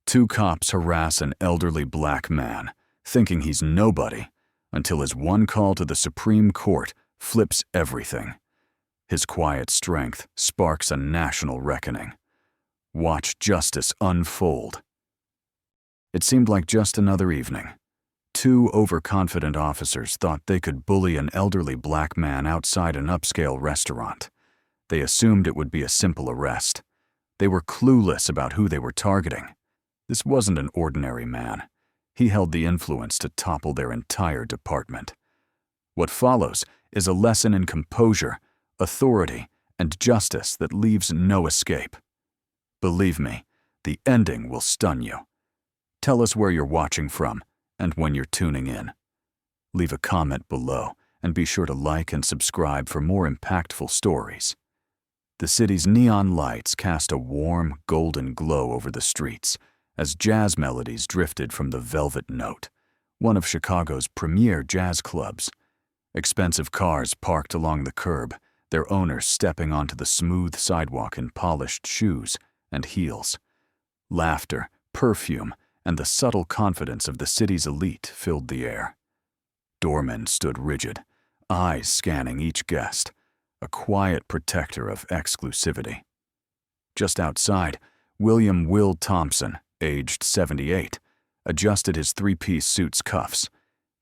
Two cops harass an elderly black man, thinking he's nobody, until his one call to the Supreme Court flips everything. His quiet strength sparks a national reckoning. Watch justice unfold. It seemed like just another evening. Two overconfident officers thought they could bully an elderly black man outside an upscale restaurant. They assumed it would be a simple arrest. They were clueless about who they were targeting. This wasn't an ordinary man. He held the influence to topple their entire department. What follows is a lesson in composure, authority, and justice that leaves no escape. Believe me, the ending will stun you. Tell us where you're watching from and when you're tuning in. Leave a comment below and be sure to like and subscribe for more impactful stories. The city's neon lights cast a warm, golden glow over the streets as jazz melodies drifted from the Velvet Note, one of Chicago's premier jazz clubs. Expensive cars parked along the curb, their owners stepping onto the smooth sidewalk in polished shoes and heels. Laughter, perfume, and the subtle confidence of the city's elite filled the air. Doormen stood rigid, eyes scanning each guest, a quiet protector of exclusivity. Just outside, William Will Thompson, aged 78, adjusted his three-piece suit's cuffs.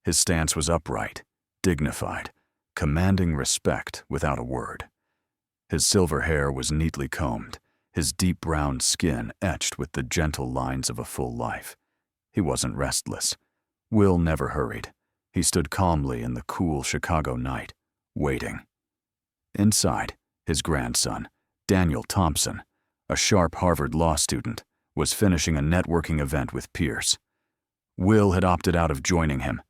His stance was upright, dignified, commanding respect without a word. His silver hair was neatly combed, his deep brown skin etched with the gentle lines of a full life. He wasn't restless. Will never hurried. He stood calmly in the cool Chicago night, waiting. Inside, his grandson, Daniel Thompson, a sharp Harvard law student, was finishing a networking event with peers. Will had opted out of joining him.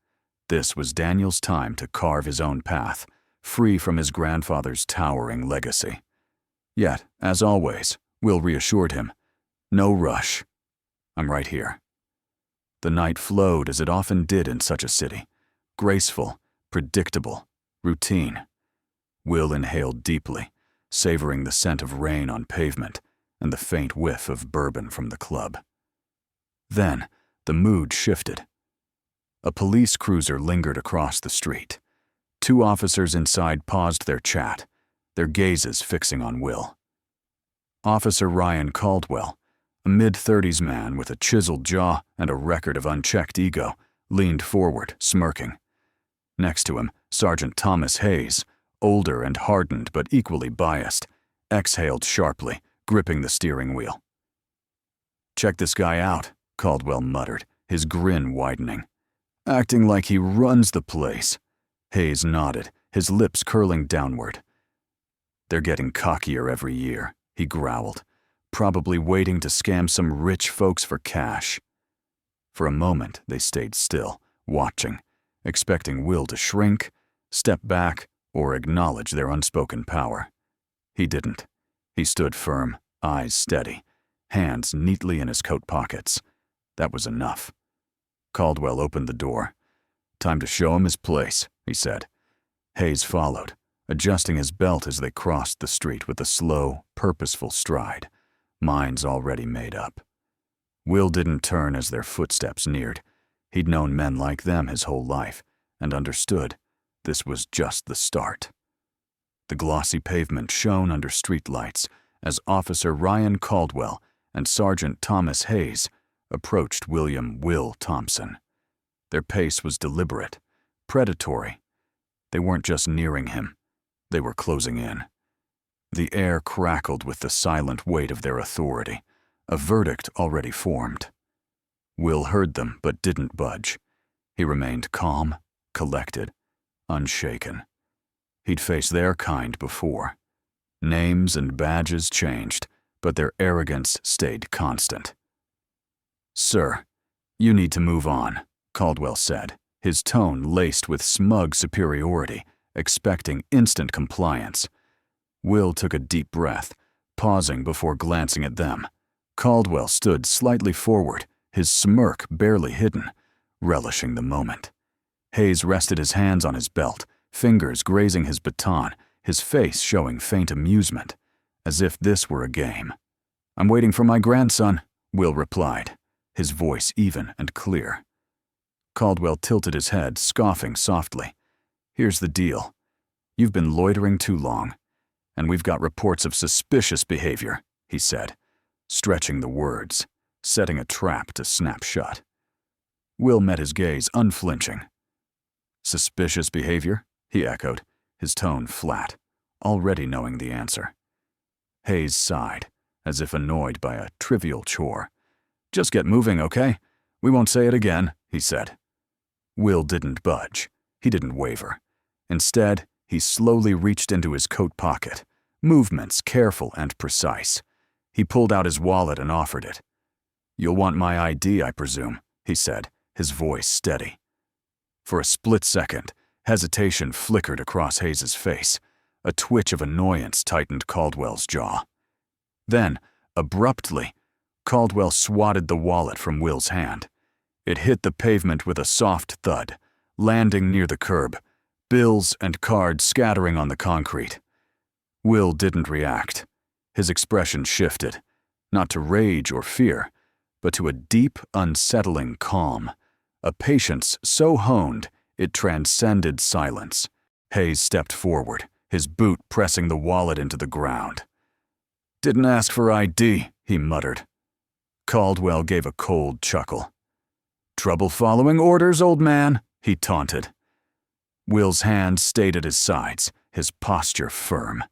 This was Daniel's time to carve his own path, free from his grandfather's towering legacy. Yet, as always, Will reassured him, "No rush. I'm right here." The night flowed as it often did in such a city, graceful, predictable, routine. Will inhaled deeply, savoring the scent of rain on pavement and the faint whiff of bourbon from the club. Then, the mood shifted. A police cruiser lingered across the street. Two officers inside paused their chat, their gazes fixing on Will. Officer Ryan Caldwell, a mid-30s man with a chiseled jaw and a record of unchecked ego, leaned forward, smirking. Next to him, Sergeant Thomas Hayes, older and hardened but equally biased, exhaled sharply, gripping the steering wheel. "Check this guy out," Caldwell muttered, his grin widening. "Acting like he runs the place." Hayes nodded, his lips curling downward. "They're getting cockier every year," he growled, probably waiting to scam some rich folks for cash. For a moment, they stayed still, watching, expecting Will to shrink, step back, or acknowledge their unspoken power. He didn't. He stood firm, eyes steady, hands neatly in his coat pockets. That was enough. Caldwell opened the door. "Time to show him his place," he said. Hayes followed, adjusting his belt as they crossed the street with a slow, purposeful stride, minds already made up. Will didn't turn as their footsteps neared. He'd known men like them his whole life, and understood this was just the start. The glossy pavement shone under streetlights as Officer Ryan Caldwell and Sergeant Thomas Hayes approached William Will Thompson. Their pace was deliberate, predatory. They weren't just nearing him. They were closing in. The air crackled with the silent weight of their authority, a verdict already formed. Will heard them but didn't budge. He remained calm, collected, unshaken. He'd faced their kind before. Names and badges changed, but their arrogance stayed constant. "Sir, you need to move on," Caldwell said, his tone laced with smug superiority, expecting instant compliance. Will took a deep breath, pausing before glancing at them. Caldwell stood slightly forward, his smirk barely hidden, relishing the moment. Hayes rested his hands on his belt, fingers grazing his baton, his face showing faint amusement, as if this were a game. "I'm waiting for my grandson," Will replied, his voice even and clear. Caldwell tilted his head, scoffing softly. "Here's the deal. You've been loitering too long, and we've got reports of suspicious behavior," he said, stretching the words, setting a trap to snap shut. Will met his gaze unflinching. "Suspicious behavior?" he echoed, his tone flat, already knowing the answer. Hayes sighed, as if annoyed by a trivial chore. "Just get moving, okay? We won't say it again," he said. Will didn't budge. He didn't waver. Instead, he slowly reached into his coat pocket, movements careful and precise. He pulled out his wallet and offered it. "You'll want my ID, I presume," he said, his voice steady. For a split second, hesitation flickered across Hayes's face. A twitch of annoyance tightened Caldwell's jaw. Then, abruptly, Caldwell swatted the wallet from Will's hand. It hit the pavement with a soft thud, landing near the curb, bills and cards scattering on the concrete. Will didn't react. His expression shifted, not to rage or fear, but to a deep, unsettling calm, a patience so honed it transcended silence. Hayes stepped forward, his boot pressing the wallet into the ground. "Didn't ask for ID," he muttered. Caldwell gave a cold chuckle. "Trouble following orders, old man?" he taunted. Will's hand stayed at his sides, his posture firm.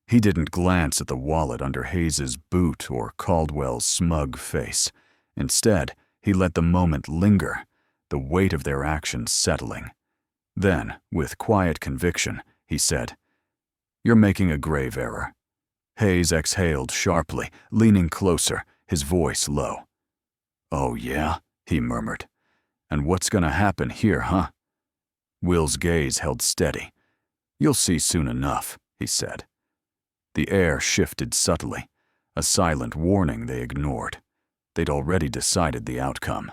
He didn't glance at the wallet under Hayes's boot or Caldwell's smug face. Instead, he let the moment linger, the weight of their actions settling. Then, with quiet conviction, he said, "You're making a grave error." Hayes exhaled sharply, leaning closer, his voice low. "Oh yeah?" he murmured. "And what's gonna happen here, huh?" Will's gaze held steady. "You'll see soon enough," he said. The air shifted subtly, a silent warning they ignored. They'd already decided the outcome.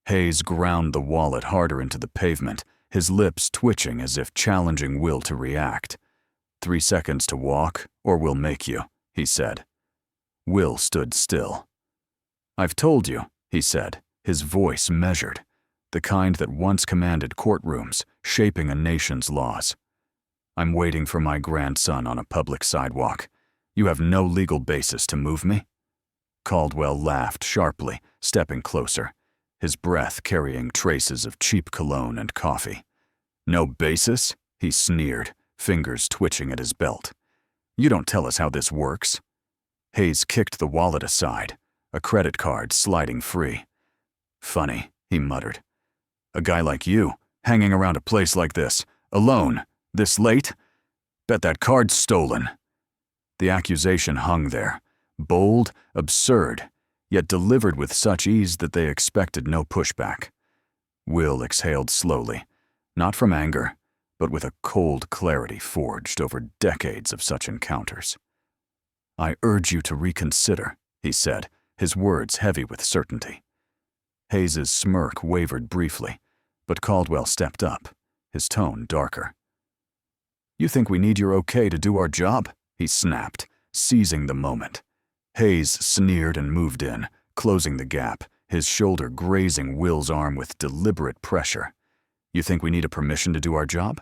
Hayes ground the wallet harder into the pavement, his lips twitching as if challenging Will to react. 3 seconds to walk, or we'll make you," he said. Will stood still. "I've told you," he said, his voice measured, the kind that once commanded courtrooms, shaping a nation's laws. "I'm waiting for my grandson on a public sidewalk. You have no legal basis to move me?" Caldwell laughed sharply, stepping closer, his breath carrying traces of cheap cologne and coffee. "No basis?" he sneered, fingers twitching at his belt. "You don't tell us how this works." Hayes kicked the wallet aside, a credit card sliding free. "Funny," he muttered. "A guy like you, hanging around a place like this, alone, this late? Bet that card's stolen." The accusation hung there, bold, absurd, yet delivered with such ease that they expected no pushback. Will exhaled slowly, not from anger, but with a cold clarity forged over decades of such encounters. "I urge you to reconsider," he said, his words heavy with certainty. Hayes's smirk wavered briefly, but Caldwell stepped up, his tone darker. "You think we need your okay to do our job?" he snapped, seizing the moment. Hayes sneered and moved in, closing the gap, his shoulder grazing Will's arm with deliberate pressure. "You think we need a permission to do our job?"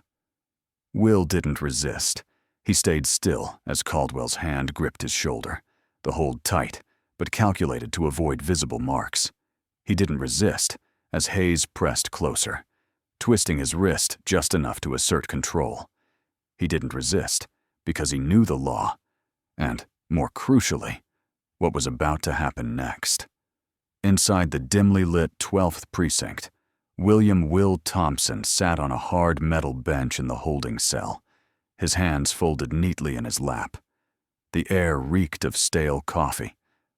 Will didn't resist. He stayed still as Caldwell's hand gripped his shoulder, the hold tight, but calculated to avoid visible marks. He didn't resist as Hayes pressed closer, twisting his wrist just enough to assert control. He didn't resist because he knew the law, and, more crucially, what was about to happen next. Inside the dimly lit 12th Precinct, William Will Thompson sat on a hard metal bench in the holding cell, his hands folded neatly in his lap. The air reeked of stale coffee,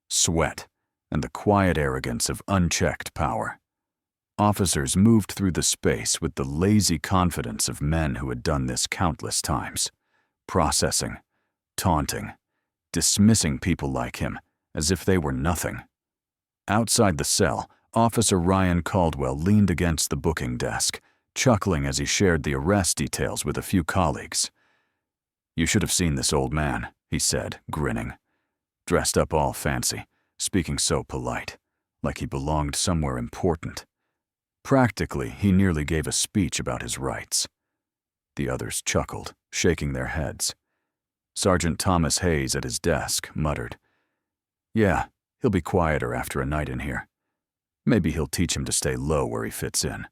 sweat, and the quiet arrogance of unchecked power. Officers moved through the space with the lazy confidence of men who had done this countless times, processing, taunting, dismissing people like him as if they were nothing. Outside the cell, Officer Ryan Caldwell leaned against the booking desk, chuckling as he shared the arrest details with a few colleagues. "You should have seen this old man," he said, grinning. "Dressed up all fancy, speaking so polite. like he belonged somewhere important. Practically, he nearly gave a speech about his rights. The others chuckled, shaking their heads. Sergeant Thomas Hayes at his desk muttered, "Yeah, he'll be quieter after a night in here. Maybe he'll teach him to stay low where he fits in."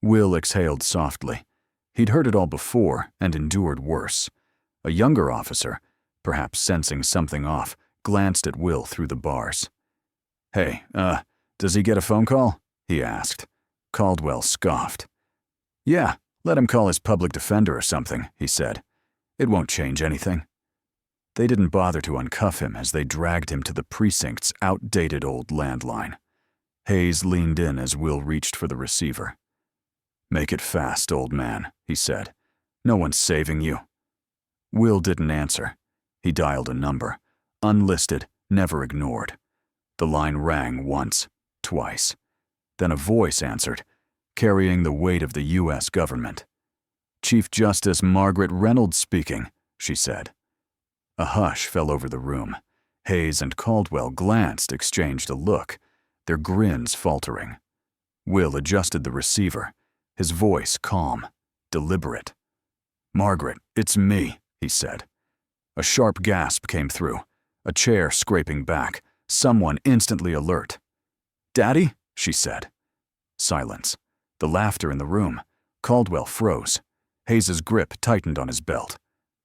Will exhaled softly. He'd heard it all before and endured worse. A younger officer, perhaps sensing something off, glanced at Will through the bars. "Hey, does he get a phone call?" he asked. Caldwell scoffed. "Yeah, let him call his public defender or something," he said. "It won't change anything." They didn't bother to uncuff him as they dragged him to the precinct's outdated old landline. Hayes leaned in as Will reached for the receiver. "Make it fast, old man," he said. "No one's saving you." Will didn't answer. He dialed a number. Unlisted, never ignored. The line rang once, twice. Then a voice answered, carrying the weight of the U.S. government. "Chief Justice Margaret Reynolds speaking," she said. A hush fell over the room. Hayes and Caldwell glanced, exchanged a look, their grins faltering. Will adjusted the receiver, his voice calm, deliberate. "Margaret, it's me," he said. A sharp gasp came through, a chair scraping back, someone instantly alert. "Daddy?" she said. Silence. The laughter in the room. Caldwell froze. Hayes's grip tightened on his belt.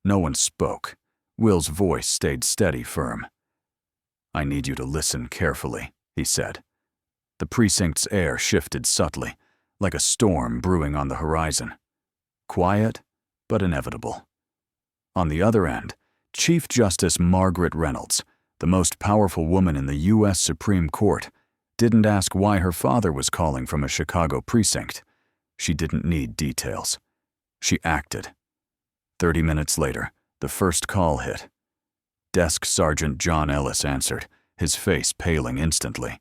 No one spoke. Will's voice stayed steady, firm. "I need you to listen carefully," he said. The precinct's air shifted subtly, like a storm brewing on the horizon. Quiet, but inevitable. On the other end, Chief Justice Margaret Reynolds, the most powerful woman in the U.S. Supreme Court, didn't ask why her father was calling from a Chicago precinct. She didn't need details. She acted. 30 minutes later, the first call hit. Desk Sergeant John Ellis answered, his face paling instantly.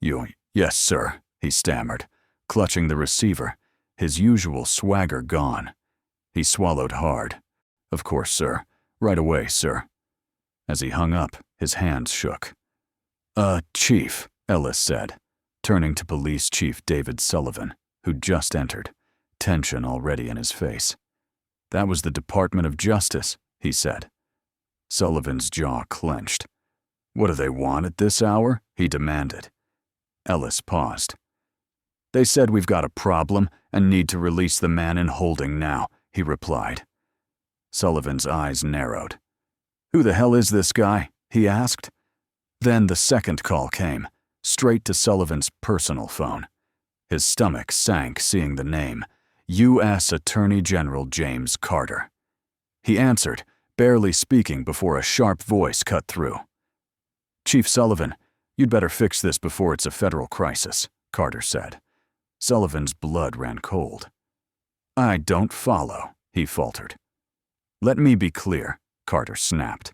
Yes, sir," he stammered, clutching the receiver, his usual swagger gone. He swallowed hard. "Of course, sir. Right away, sir." As he hung up, his hands shook. Chief," Ellis said, turning to Police Chief David Sullivan, who'd just entered, tension already in his face. "That was the Department of Justice," he said. Sullivan's jaw clenched. "What do they want at this hour?" he demanded. Ellis paused. "They said we've got a problem and need to release the man in holding now," he replied. Sullivan's eyes narrowed. "Who the hell is this guy?" he asked. Then the second call came, straight to Sullivan's personal phone. His stomach sank seeing the name, U.S. Attorney General James Carter. He answered, barely speaking before a sharp voice cut through. "Chief Sullivan, you'd better fix this before it's a federal crisis," Carter said. Sullivan's blood ran cold. "I don't follow," he faltered. "Let me be clear," Carter snapped.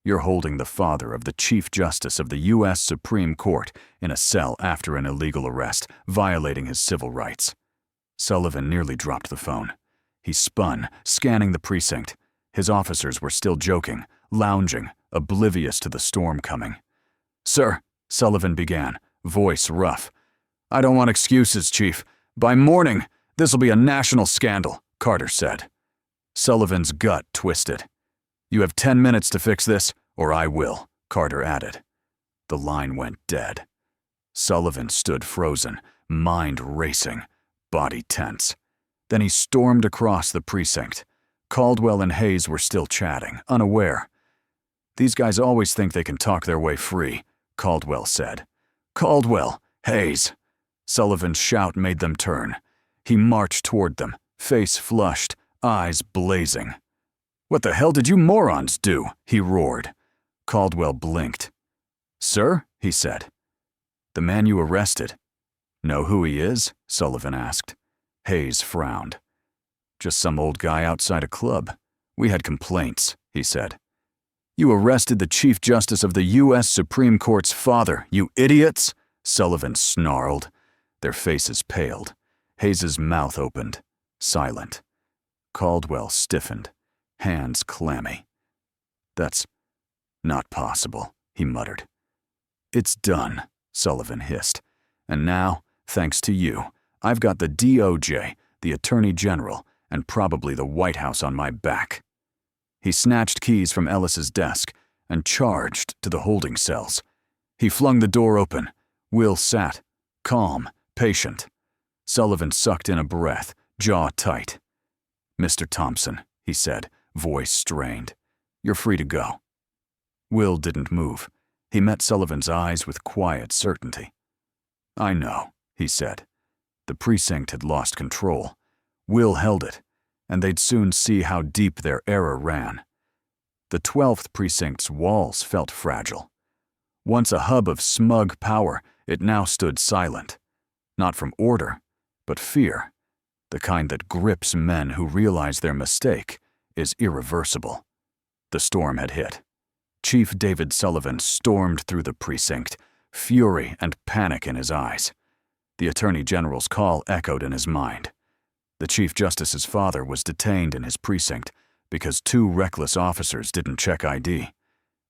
"You're holding the father of the Chief Justice of the U.S. Supreme Court in a cell after an illegal arrest, violating his civil rights." Sullivan nearly dropped the phone. He spun, scanning the precinct. His officers were still joking, lounging, oblivious to the storm coming. "Sir," Sullivan began, voice rough. "I don't want excuses, Chief. By morning, this'll be a national scandal," Carter said. Sullivan's gut twisted. "You have 10 minutes to fix this, or I will," Carter added. The line went dead. Sullivan stood frozen, mind racing, body tense. Then he stormed across the precinct. Caldwell and Hayes were still chatting, unaware. "These guys always think they can talk their way free," Caldwell said. "Caldwell! Hayes!" Sullivan's shout made them turn. He marched toward them, face flushed, eyes blazing. "What the hell did you morons do?" he roared. Caldwell blinked. "Sir?" he said. "The man you arrested." "Know who he is?" Sullivan asked. Hayes frowned. "Just some old guy outside a club. We had complaints," he said. "You arrested the Chief Justice of the U.S. Supreme Court's father, you idiots!" Sullivan snarled. Their faces paled. Hayes's mouth opened, silent. Caldwell stiffened, hands clammy. "That's not possible," he muttered. "It's done," Sullivan hissed. "And now, thanks to you, I've got the DOJ, the Attorney General, and probably the White House on my back." He snatched keys from Ellis's desk and charged to the holding cells. He flung the door open. Will sat, calm, patient. Sullivan sucked in a breath, jaw tight. "Mr. Thompson," he said, voice strained, "you're free to go." Will didn't move. He met Sullivan's eyes with quiet certainty. "I know," he said. The precinct had lost control. Will held it, and they'd soon see how deep their error ran. The 12th precinct's walls felt fragile. Once a hub of smug power, it now stood silent. Not from order, but fear. The kind that grips men who realize their mistake is irreversible. The storm had hit. Chief David Sullivan stormed through the precinct, fury and panic in his eyes. The Attorney General's call echoed in his mind. The Chief Justice's father was detained in his precinct because 2 reckless officers didn't check ID.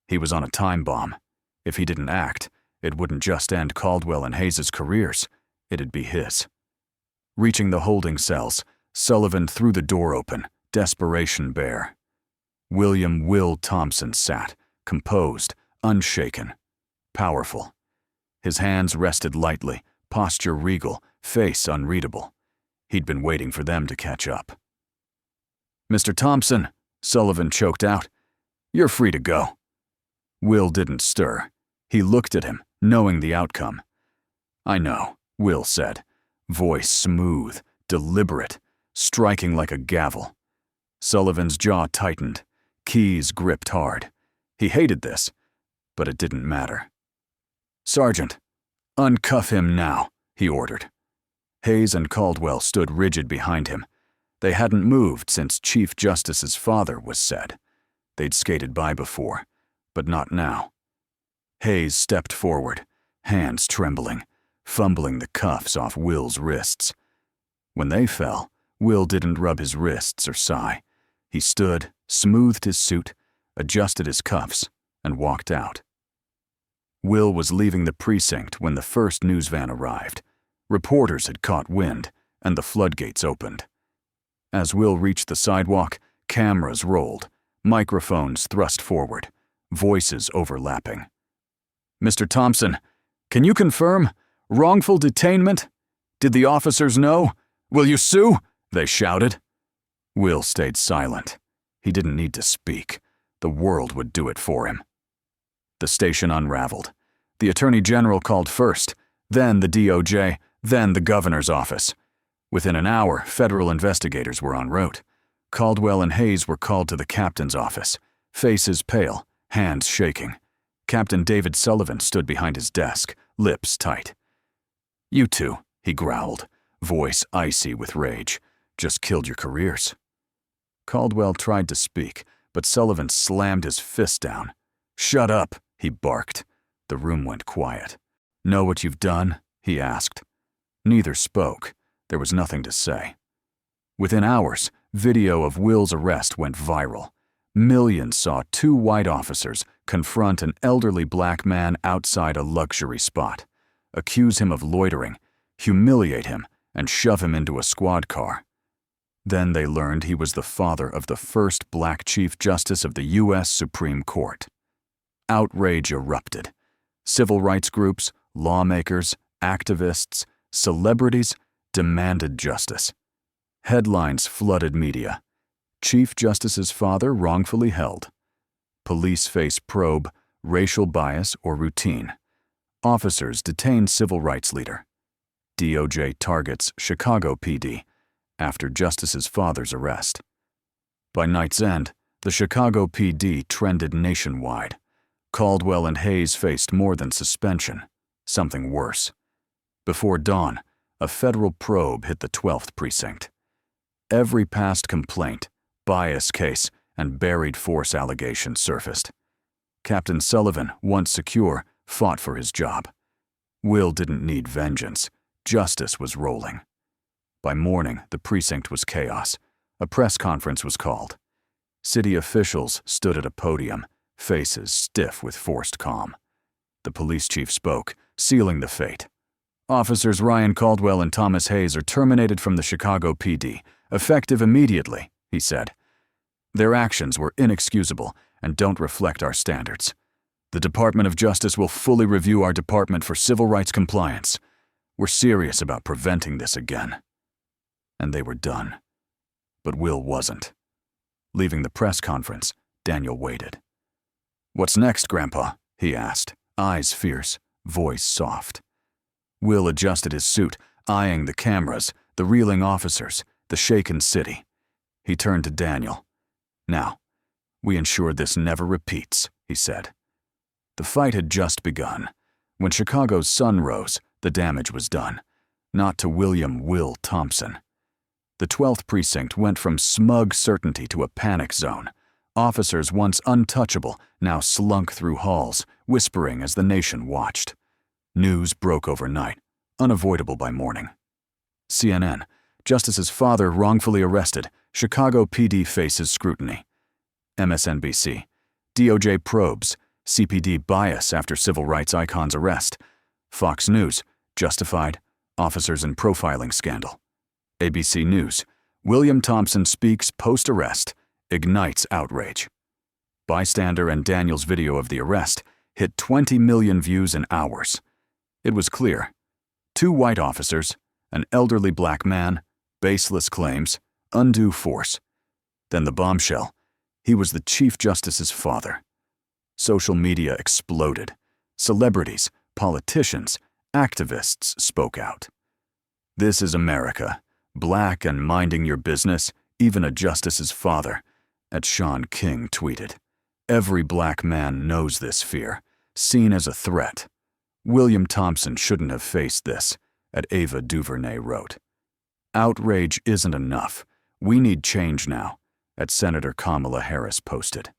He was on a time bomb. If he didn't act, it wouldn't just end Caldwell and Hayes' careers, it'd be his. Reaching the holding cells, Sullivan threw the door open, desperation bare. William "Will" Thompson sat, composed, unshaken, powerful. His hands rested lightly, posture regal, face unreadable. He'd been waiting for them to catch up. "Mr. Thompson," Sullivan choked out, "you're free to go." Will didn't stir. He looked at him, knowing the outcome. "I know," Will said, voice smooth, deliberate, striking like a gavel. Sullivan's jaw tightened, keys gripped hard. He hated this, but it didn't matter. "Sergeant, uncuff him now," he ordered. Hayes and Caldwell stood rigid behind him. They hadn't moved since Chief Justice's father was said. They'd skated by before, but not now. Hayes stepped forward, hands trembling, fumbling the cuffs off Will's wrists. When they fell, Will didn't rub his wrists or sigh. He stood, smoothed his suit, adjusted his cuffs, and walked out. Will was leaving the precinct when the first news van arrived. Reporters had caught wind, and the floodgates opened. As Will reached the sidewalk, cameras rolled, microphones thrust forward, voices overlapping. "Mr. Thompson, can you confirm? Wrongful detainment? Did the officers know? Will you sue?" they shouted. Will stayed silent. He didn't need to speak. The world would do it for him. The station unraveled. The Attorney General called first, then the DOJ, then the governor's office. Within an hour, federal investigators were en route. Caldwell and Hayes were called to the captain's office, faces pale, hands shaking. Captain David Sullivan stood behind his desk, lips tight. "You two," he growled, voice icy with rage, "just killed your careers." Caldwell tried to speak, but Sullivan slammed his fist down. "Shut up," he barked. The room went quiet. "Know what you've done?" he asked. Neither spoke. There was nothing to say. Within hours, video of Will's arrest went viral. Millions saw 2 white officers confront an elderly black man outside a luxury spot, accuse him of loitering, humiliate him, and shove him into a squad car. Then they learned he was the father of the first black Chief Justice of the U.S. Supreme Court. Outrage erupted. Civil rights groups, lawmakers, activists, celebrities demanded justice. Headlines flooded media. Chief Justice's father wrongfully held. Police face probe, racial bias or routine. Officers detain civil rights leader. DOJ targets Chicago PD after Justice's father's arrest. By night's end, the Chicago PD trended nationwide. Caldwell and Hayes faced more than suspension, something worse. Before dawn, a federal probe hit the 12th precinct. Every past complaint, bias case, and buried force allegation surfaced. Captain Sullivan, once secure, fought for his job. Will didn't need vengeance. Justice was rolling. By morning, the precinct was chaos. A press conference was called. City officials stood at a podium, faces stiff with forced calm. The police chief spoke, sealing the fate. Officers Ryan Caldwell and Thomas Hayes are terminated from the Chicago PD, effective immediately, he said. Their actions were inexcusable and don't reflect our standards. The Department of Justice will fully review our department for civil rights compliance. We're serious about preventing this again. And they were done. But Will wasn't. Leaving the press conference, Daniel waited. "What's next, Grandpa?" he asked, eyes fierce, voice soft. Will adjusted his suit, eyeing the cameras, the reeling officers, the shaken city. He turned to Daniel. "Now, we ensure this never repeats," he said. The fight had just begun. When Chicago's sun rose, the damage was done. Not to William "Will" Thompson. The 12th Precinct went from smug certainty to a panic zone. Officers once untouchable now slunk through halls, whispering as the nation watched. News broke overnight, unavoidable by morning. CNN, Justice's father wrongfully arrested, Chicago PD faces scrutiny. MSNBC, DOJ probes, CPD bias after civil rights icon's arrest. Fox News, justified, officers in profiling scandal. ABC News, William Thompson speaks post-arrest, ignites outrage. Bystander and Daniel's video of the arrest hit 20 million views in hours. It was clear. 2 white officers, an elderly black man, baseless claims, undue force. Then the bombshell. He was the Chief Justice's father. Social media exploded. Celebrities, politicians, activists spoke out. "This is America. Black and minding your business, even a justice's father," at Sean King tweeted. "Every black man knows this fear, seen as a threat. William Thompson shouldn't have faced this," at Ava DuVernay wrote. "Outrage isn't enough. We need change now," at Senator Kamala Harris posted.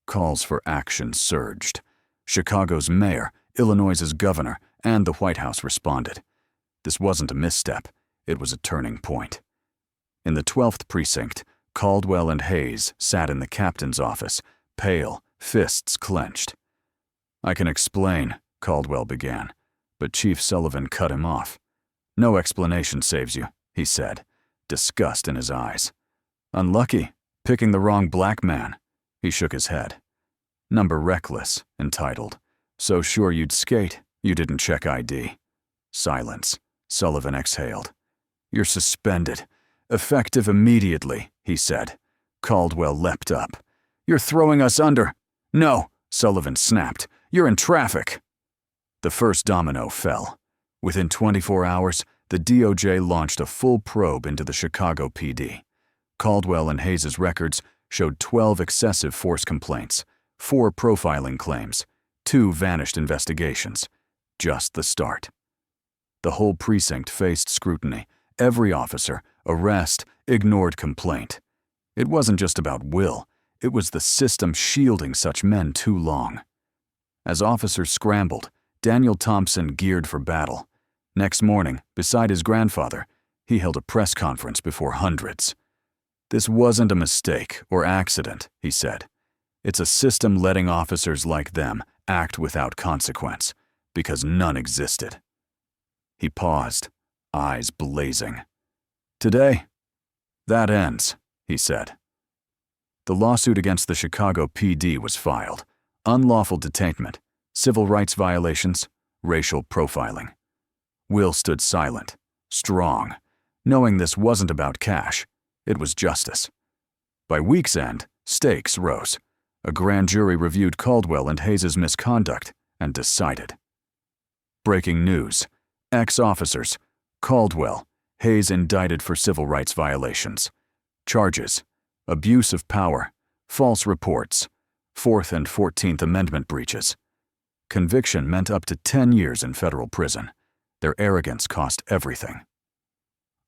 Calls for action surged. Chicago's mayor, Illinois's governor, and the White House responded. This wasn't a misstep. It was a turning point. In the 12th Precinct, Caldwell and Hayes sat in the captain's office, pale, fists clenched. "I can explain," Caldwell began, but Chief Sullivan cut him off. "No explanation saves you," he said, disgust in his eyes. "Unlucky, picking the wrong black man." He shook his head. "Number reckless," entitled. "So sure you'd skate, you didn't check ID." Silence. Sullivan exhaled. "You're suspended. Effective immediately," he said. Caldwell leapt up. "You're throwing us under." "No," Sullivan snapped. "You're in traffic." The first domino fell. Within 24 hours, the DOJ launched a full probe into the Chicago PD. Caldwell and Hayes' records showed 12 excessive force complaints, 4 profiling claims, 2 vanished investigations. Just the start. The whole precinct faced scrutiny. Every officer, arrest, ignored complaint. It wasn't just about Will. It was the system shielding such men too long. As officers scrambled, Daniel Thompson geared for battle. Next morning, beside his grandfather, he held a press conference before hundreds. "This wasn't a mistake or accident," he said. "It's a system letting officers like them act without consequence, because none existed." He paused, eyes blazing. "Today, that ends," he said. The lawsuit against the Chicago PD was filed. Unlawful detainment, civil rights violations, racial profiling. Will stood silent, strong, knowing this wasn't about cash. It was justice. By week's end, stakes rose. A grand jury reviewed Caldwell and Hayes' misconduct and decided. Breaking news. Ex-officers. Caldwell, Hayes indicted for civil rights violations. Charges. Abuse of power. False reports. 4th and 14th Amendment breaches. Conviction meant up to 10 years in federal prison. Their arrogance cost everything.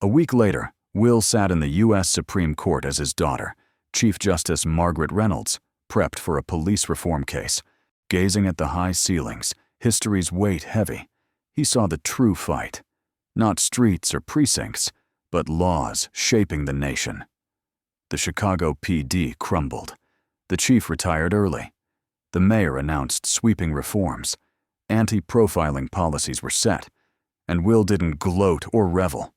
A week later, Will sat in the U.S. Supreme Court as his daughter, Chief Justice Margaret Reynolds, prepped for a police reform case. Gazing at the high ceilings, history's weight heavy, he saw the true fight. Not streets or precincts, but laws shaping the nation. The Chicago PD crumbled. The chief retired early. The mayor announced sweeping reforms. Anti-profiling policies were set, and Will didn't gloat or revel.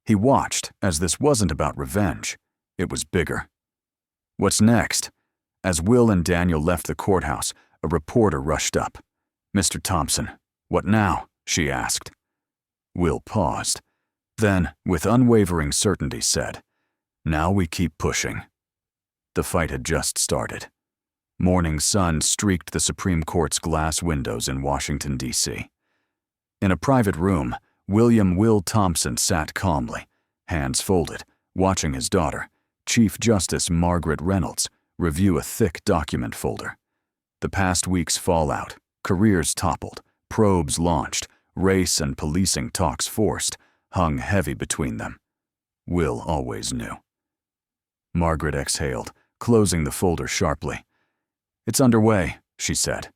He watched, as this wasn't about revenge. It was bigger. What's next? As Will and Daniel left the courthouse, a reporter rushed up. "Mr. Thompson, what now?" she asked. Will paused. Then, with unwavering certainty, said, "Now we keep pushing." The fight had just started. Morning sun streaked the Supreme Court's glass windows in Washington, D.C. In a private room, William Will Thompson sat calmly, hands folded, watching his daughter, Chief Justice Margaret Reynolds, review a thick document folder. The past week's fallout, careers toppled, probes launched, race and policing talks forced, hung heavy between them. Will always knew. Margaret exhaled, closing the folder sharply. "It's underway," she said.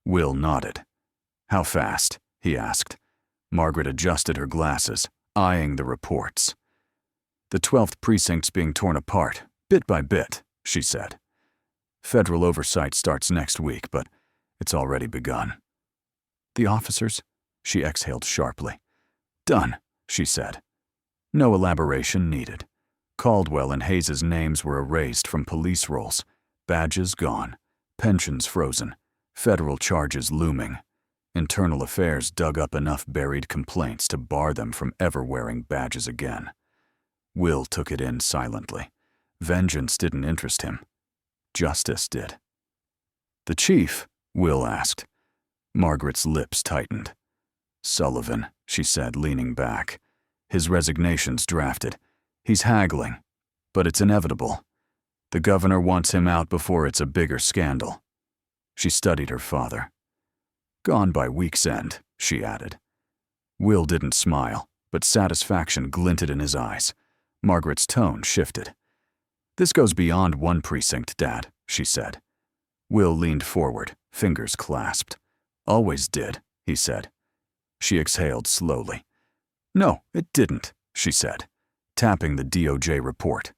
Will nodded. "How fast?" he asked. Margaret adjusted her glasses, eyeing the reports. "The 12th precinct's being torn apart, bit by bit," she said. "Federal oversight starts next week, but it's already begun." "The officers?" She exhaled sharply. "Done," she said. No elaboration needed. Caldwell and Hayes's names were erased from police rolls, badges gone, pensions frozen, federal charges looming. Internal Affairs dug up enough buried complaints to bar them from ever wearing badges again. Will took it in silently. Vengeance didn't interest him. Justice did. "The chief?" Will asked. Margaret's lips tightened. "Sullivan," she said, leaning back. "His resignation's drafted. He's haggling, but it's inevitable. The governor wants him out before it's a bigger scandal." She studied her father. "Gone by week's end," she added. Will didn't smile, but satisfaction glinted in his eyes. Margaret's tone shifted. "This goes beyond one precinct, Dad," she said. Will leaned forward, fingers clasped. "Always did," he said. She exhaled slowly. "No, it didn't," she said, tapping the DOJ report.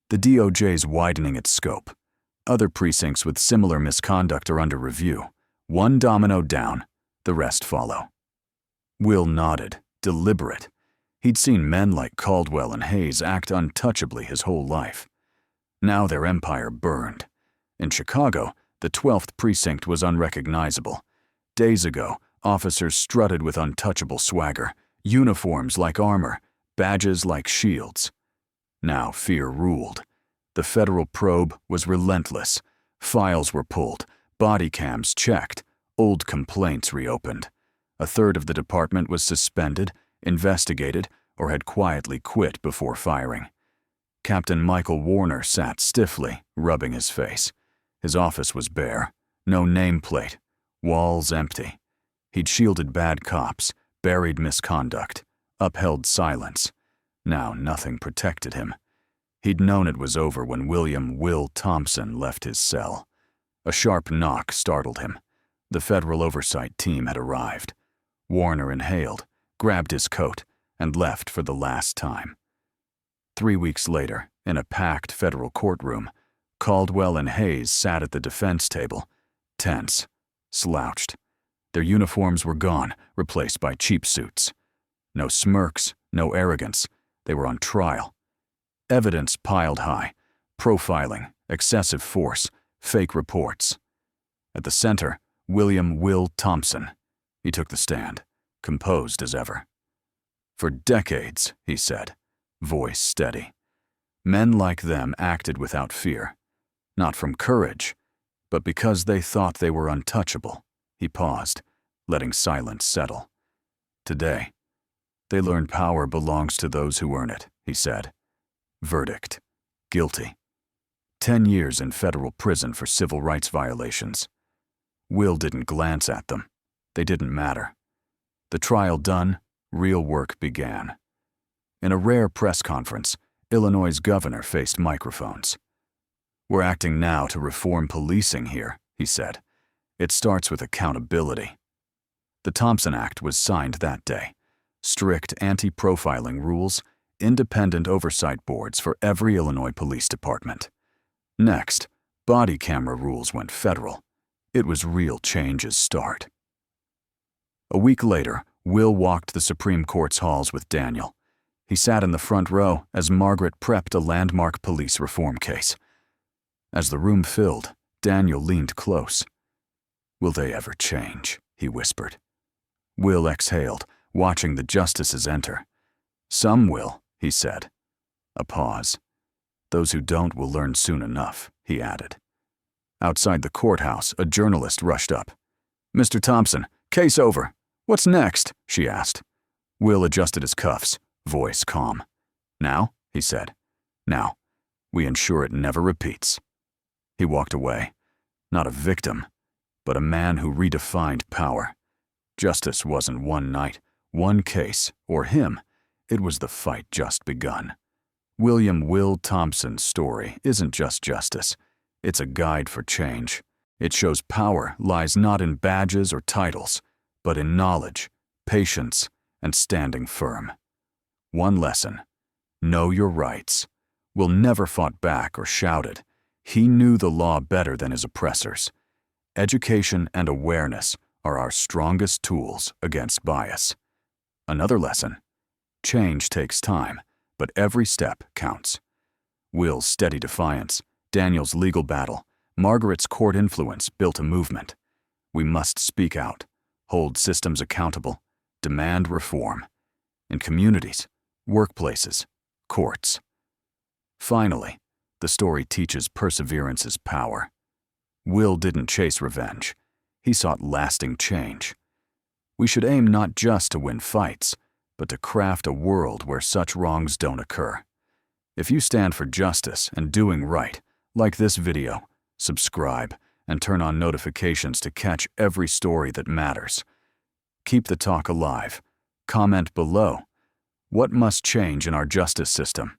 "The DOJ's widening its scope. Other precincts with similar misconduct are under review. One domino down, the rest follow." Will nodded, deliberate. He'd seen men like Caldwell and Hayes act untouchably his whole life. Now their empire burned. In Chicago, the 12th precinct was unrecognizable. Days ago, officers strutted with untouchable swagger, uniforms like armor, badges like shields. Now fear ruled. The federal probe was relentless. Files were pulled, body cams checked, old complaints reopened. A third of the department was suspended, investigated, or had quietly quit before firing. Captain Michael Warner sat stiffly, rubbing his face. His office was bare, no nameplate, walls empty. He'd shielded bad cops, buried misconduct, upheld silence. Now nothing protected him. He'd known it was over when William Will Thompson left his cell. A sharp knock startled him. The federal oversight team had arrived. Warner inhaled, grabbed his coat, and left for the last time. 3 weeks later, in a packed federal courtroom, Caldwell and Hayes sat at the defense table, tense, slouched. Their uniforms were gone, replaced by cheap suits. No smirks, no arrogance. They were on trial. Evidence piled high, profiling, excessive force, fake reports. At the center, William Will Thompson. He took the stand, composed as ever. "For decades," he said, voice steady. "Men like them acted without fear. Not from courage, but because they thought they were untouchable." He paused, letting silence settle. "Today, they learn power belongs to those who earn it," he said. Verdict: guilty. 10 years in federal prison for civil rights violations. Will didn't glance at them. They didn't matter. The trial done, real work began. In a rare press conference, Illinois' governor faced microphones. "We're acting now to reform policing here," he said. "It starts with accountability." The Thompson Act was signed that day. Strict anti-profiling rules, independent oversight boards for every Illinois police department. Next, body camera rules went federal. It was real change's start. A week later, Will walked the Supreme Court's halls with Daniel. He sat in the front row as Margaret prepped a landmark police reform case. As the room filled, Daniel leaned close. "Will they ever change?" he whispered. Will exhaled, watching the justices enter. "Some will," he said. A pause. "Those who don't will learn soon enough," he added. Outside the courthouse, a journalist rushed up. "Mr. Thompson, case over. What's next?" she asked. Will adjusted his cuffs, voice calm. "Now?" he said. "Now. We ensure it never repeats." He walked away. Not a victim, but a man who redefined power. Justice wasn't one night, one case, or him. It was the fight just begun. William Will Thompson's story isn't just justice. It's a guide for change. It shows power lies not in badges or titles, but in knowledge, patience, and standing firm. One lesson: know your rights. Will never fought back or shouted. He knew the law better than his oppressors. Education and awareness are our strongest tools against bias. Another lesson: change takes time, but every step counts. Will's steady defiance, Daniel's legal battle, Margaret's court influence built a movement. We must speak out, hold systems accountable, demand reform. In communities, workplaces, courts. Finally, the story teaches perseverance's power. Will didn't chase revenge. He sought lasting change. We should aim not just to win fights, but to craft a world where such wrongs don't occur. If you stand for justice and doing right, like this video, subscribe, and turn on notifications to catch every story that matters. Keep the talk alive. Comment below. What must change in our justice system?